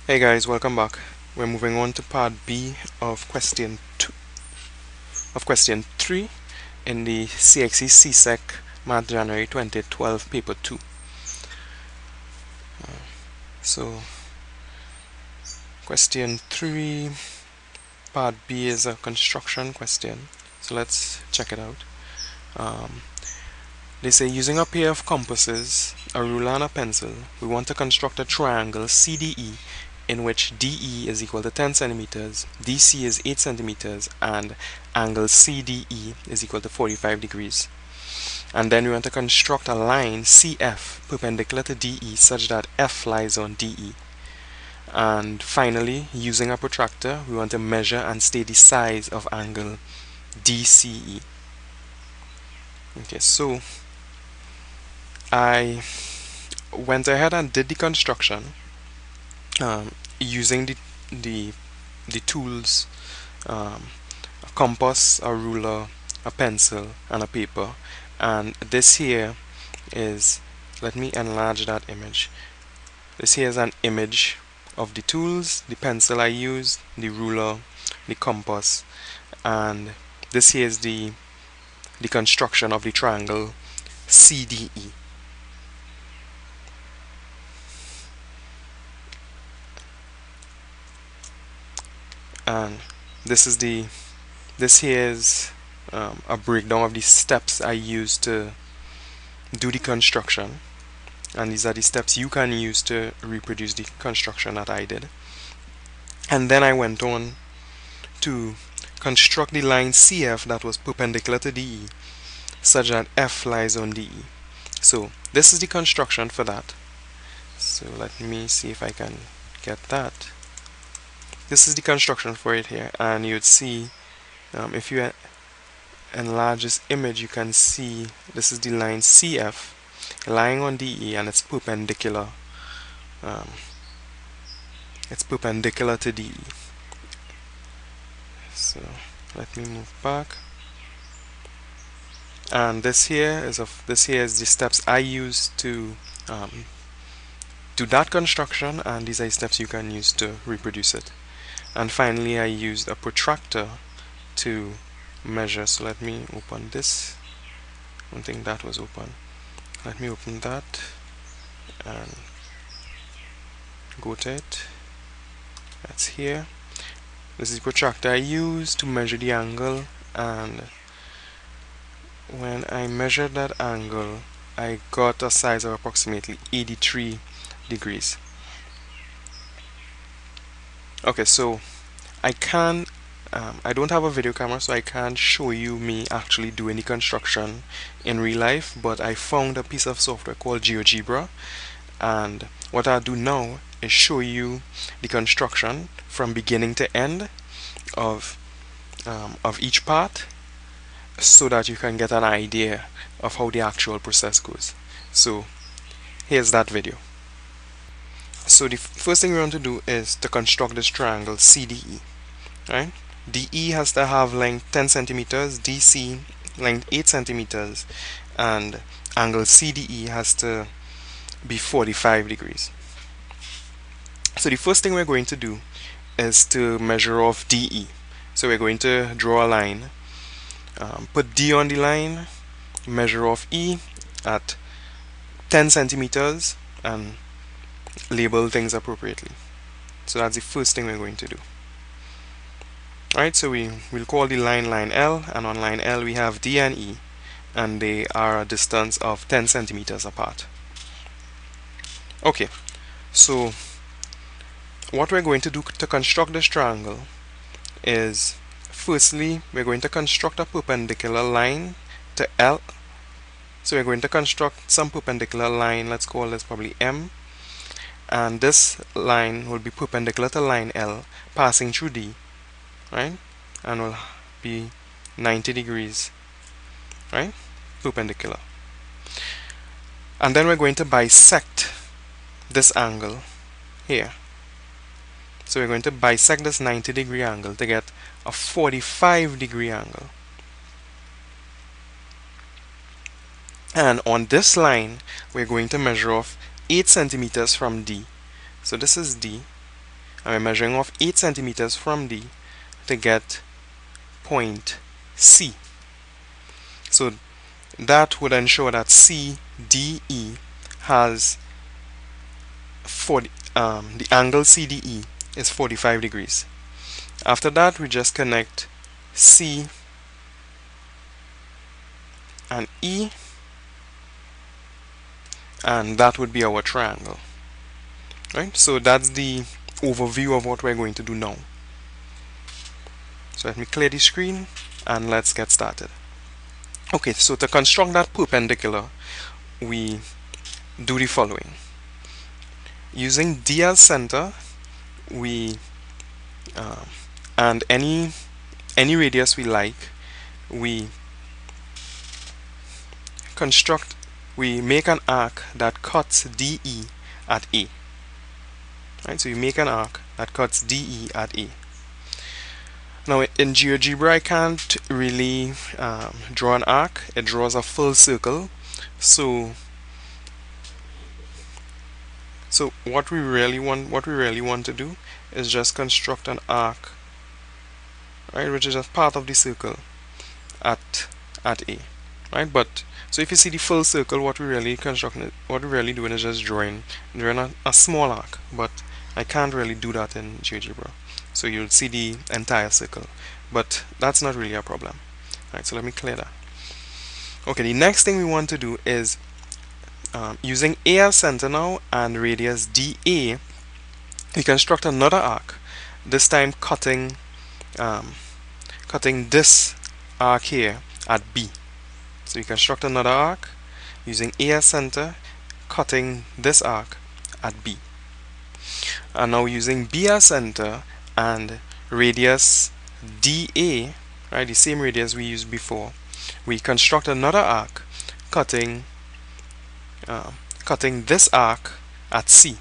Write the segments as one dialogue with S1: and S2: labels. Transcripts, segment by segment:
S1: Hey guys, welcome back. We're moving on to part B of question 3 in the CXC CSEC Math January 2012 paper 2. So question 3 part B is a construction question. So let's check it out. They say using a pair of compasses, a ruler and a pencil, we want to construct a triangle CDE in which DE is equal to 10 centimeters, DC is 8 centimeters, and angle CDE is equal to 45 degrees. And then we want to construct a line CF perpendicular to DE such that F lies on DE. And finally, using a protractor, we want to measure and state the size of angle DCE. Okay, so I went ahead and did the construction using the tools, a compass, a ruler, a pencil, and a paper. And this here is, let me enlarge that image. This here is an image of the tools, the pencil I used, the ruler, the compass, and this here is the construction of the triangle CDE. And this here is a breakdown of the steps I used to do the construction, and these are the steps you can use to reproduce the construction that I did. And then I went on to construct the line CF that was perpendicular to DE such that F lies on DE. So this is the construction for that. So let me see if I can get that. This is the construction for it here, and you'd see if you enlarge this image, you can see this is the line CF lying on DE, and it's perpendicular. It's perpendicular to DE. So let me move back, and this here is the steps I used to do that construction, and these are the steps you can use to reproduce it. And finally, I used a protractor to measure. So let me open this. I don't think that was open. Let me open that and go to it. That's here. This is the protractor I used to measure the angle, and when I measured that angle, I got a size of approximately 83 degrees. Okay, so I don't have a video camera, so I can't show you me actually doing the construction in real life, but I found a piece of software called GeoGebra, and what I'll do now is show you the construction from beginning to end of each part, so that you can get an idea of how the actual process goes. So here's that video. So the first thing we want to do is to construct this triangle CDE, right? DE has to have length 10 centimeters, DC length 8 centimeters, and angle CDE has to be 45 degrees. So the first thing we're going to do is to measure off DE. So we're going to draw a line, put D on the line, measure off E at 10 centimeters, and label things appropriately. So that's the first thing we're going to do. Alright, so we'll call the line L, and on line L we have D and E, and they are a distance of 10 centimeters apart. Okay, so what we're going to do to construct this triangle is, firstly, we're going to construct a perpendicular line to L. So we're going to construct some perpendicular line, let's call this probably M, and this line will be perpendicular to line L, passing through D, right, and will be 90 degrees, right, perpendicular. And then we're going to bisect this angle here. So we're going to bisect this 90 degree angle to get a 45 degree angle. And on this line, we're going to measure off 8 centimeters from D. So this is D, and we're measuring off 8 centimeters from D to get point C. So that would ensure that CDE has the angle CDE is 45 degrees. After that, we just connect C and E, and that would be our triangle. Right? So that's the overview of what we're going to do now. So let me clear the screen and let's get started. Okay, so to construct that perpendicular, we do the following. Using D as center, we and any radius we like, we make an arc that cuts DE at A. Right, so you make an arc that cuts DE at A. Now in GeoGebra I can't really draw an arc. It draws a full circle. So what we really want to do is just construct an arc, right, which is just part of the circle at A, right? But so if you see the full circle, what we're really doing is just drawing a small arc, but I can't really do that in GeoGebra. So you'll see the entire circle, but that's not really a problem. Right, so let me clear that. Okay, the next thing we want to do is using A as center now and radius DA, we construct another arc, this time cutting this arc here at B. So we construct another arc using A as center, cutting this arc at B. And now using B as center and radius DA, right, the same radius we used before, we construct another arc cutting this arc at C.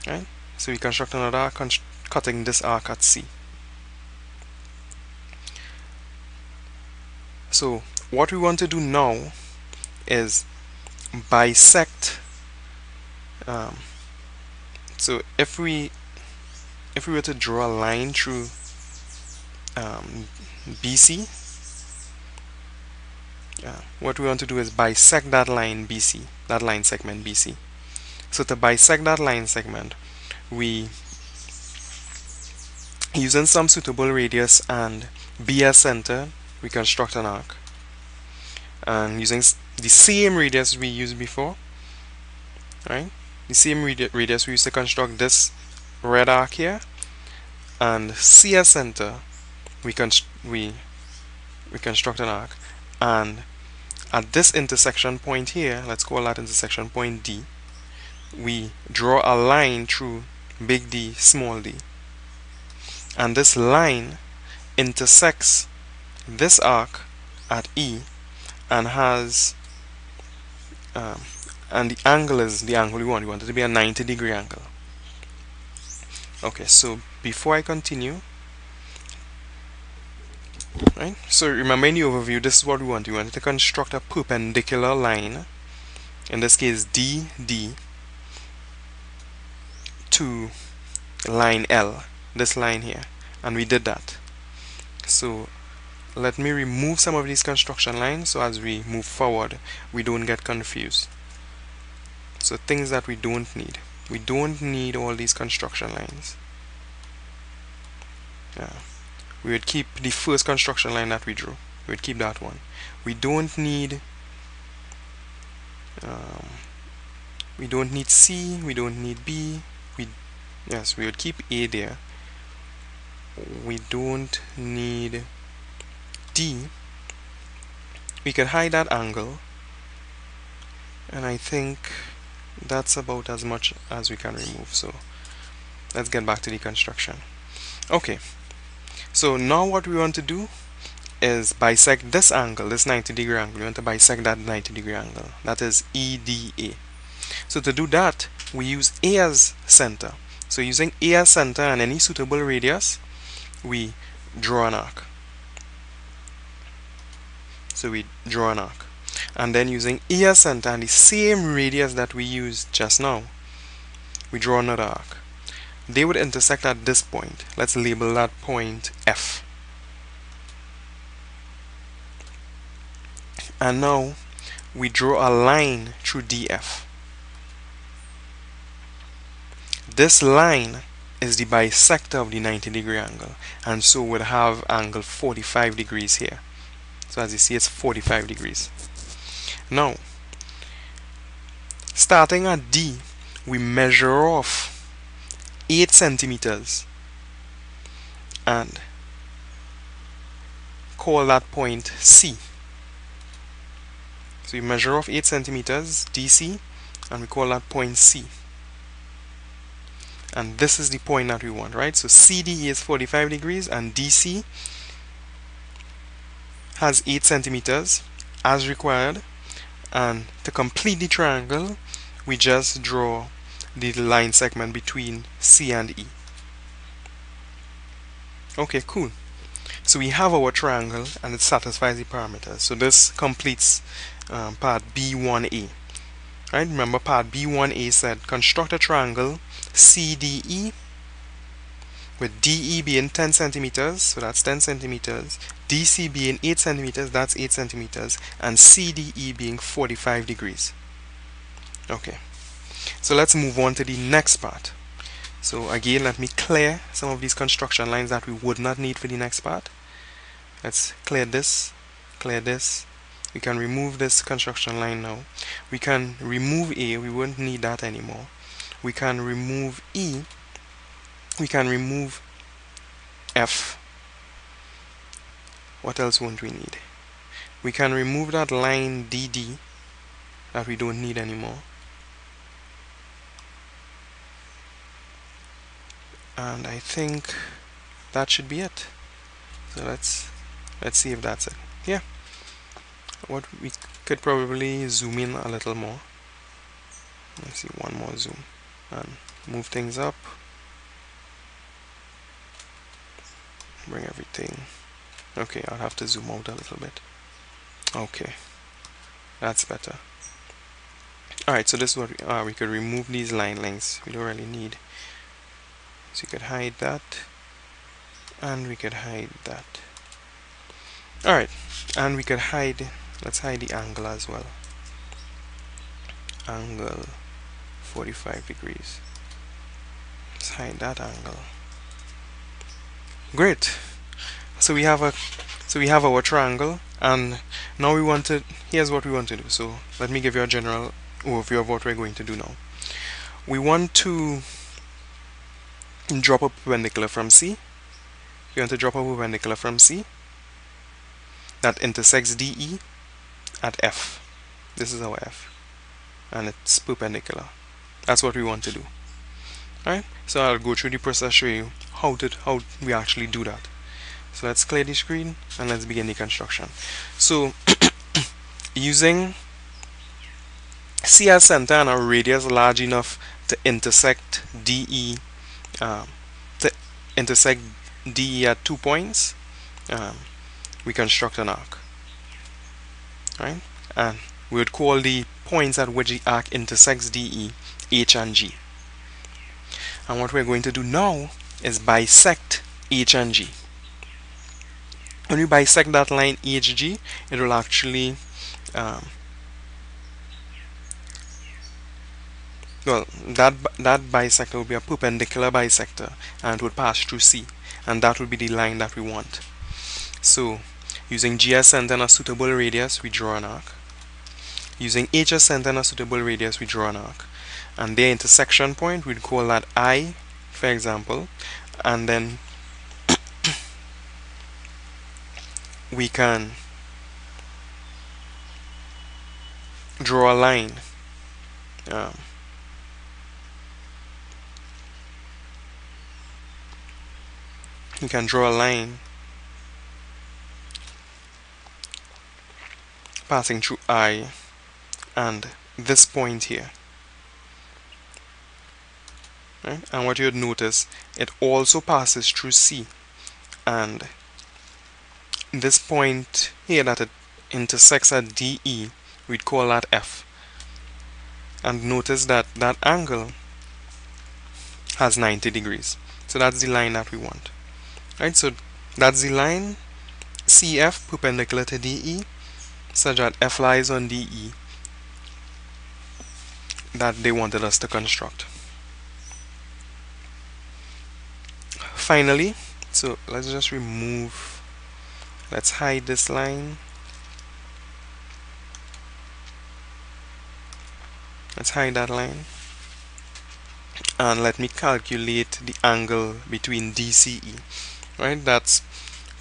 S1: Right? So we construct another arc cutting this arc at C. So what we want to do now is bisect. So if we were to draw a line through BC, what we want to do is bisect that line BC, that line segment BC. So to bisect that line segment, we, using some suitable radius and B as center, we construct an arc. And using the same radius we used before, right? The same radius we used to construct this red arc here, and C as center, we construct an arc. And at this intersection point here, let's call that intersection point D, we draw a line through big D, small d. And this line intersects this arc at E and has and the angle is the angle we want. We want it to be a 90-degree angle. Okay, so before I continue, right, so remember in the overview, this is what we want. We want to construct a perpendicular line, in this case DD, to line L, this line here, and we did that. So let me remove some of these construction lines so as we move forward we don't get confused. So things that we don't need. We don't need all these construction lines. We would keep the first construction line that we drew. We would keep that one. We don't need C, we don't need B. Yes, we would keep A there. We don't need D. We can hide that angle, and I think that's about as much as we can remove. So let's get back to the construction. Okay, so now what we want to do is bisect this angle, this 90-degree angle. We want to bisect that 90-degree angle. That is EDA. So to do that, we use A as center. So using A as center and any suitable radius, we draw an arc. So we draw an arc. And then using A as center and the same radius that we used just now, we draw another arc. they would intersect at this point. Let's label that point F. And now we draw a line through DF. This line is the bisector of the 90-degree angle, and so would have angle 45 degrees here. So as you see, it's 45 degrees. Now, starting at D, we measure off 8 centimeters and call that point C. So we measure off 8 centimeters, DC, and we call that point C. And this is the point that we want, right? So CD is 45 degrees and DC has 8 centimeters as required. And to complete the triangle, we just draw the line segment between C and E. Okay, cool. So we have our triangle and it satisfies the parameters. So this completes part B1A. Right? Remember, part B1A said construct a triangle CDE with DE being 10 centimeters, so that's 10 centimeters, DC being 8 centimeters, that's 8 centimeters, and CDE being 45 degrees. Okay, so let's move on to the next part. So again, let me clear some of these construction lines that we would not need for the next part. Let's clear this, clear this. We can remove this construction line now. We can remove A, we won't need that anymore. We can remove E, we can remove F. What else won't we need? We can remove that line DD that we don't need anymore. And I think that should be it. So let's see if that's it. Yeah. What we could probably zoom in a little more. Let's see, one more zoom and move things up. Bring everything. Okay, I'll have to zoom out a little bit. Okay, that's better. Alright, so this is what we could remove these line lengths. We don't really need. So you could hide that, and we could hide that. Alright, and we could hide, let's hide the angle as well. Angle 45 degrees. Let's hide that angle. Great. So we have our triangle, and now here's what we want to do. So let me give you a general overview of what we're going to do now. We want to drop a perpendicular from C. We want to drop a perpendicular from C that intersects DE at F. This is our F, and it's perpendicular. That's what we want to do. Alright, so I'll go through the process, show you how we actually do that. So let's clear the screen and let's begin the construction. So using C as center and a radius large enough to intersect DE at 2 points, we construct an arc. Right? And we would call the points at which the arc intersects DE H and G. And what we're going to do now is bisect H and G. When we bisect that line HG, it will actually that bisector will be a perpendicular bisector, and it would pass through C, and that will be the line that we want. So using G as center and a suitable radius, we draw an arc. Using H as center and a suitable radius, we draw an arc. And their intersection point, we'd call that I, for example, and then we can draw a line. You can draw a line passing through I and this point here. Right? And what you would notice, it also passes through C, and this point here that it intersects at DE, we'd call that F. And notice that that angle has 90 degrees. So that's the line that we want. Right, so that's the line CF perpendicular to DE, such that F lies on DE, that they wanted us to construct. Finally, so let's just remove, let's hide this line. Let's hide that line. And let me calculate the angle between DCE. Right, that's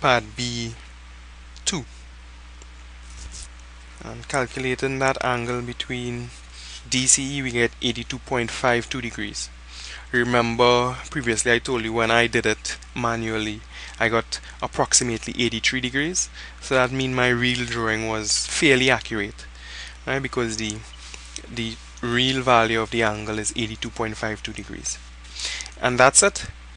S1: part B2. And calculating that angle between DCE, we get 82.52 degrees. Remember, previously I told you when I did it manually, I got approximately 83 degrees. So that means my real drawing was fairly accurate, right? Because the real value of the angle is 82.52 degrees. And that's it.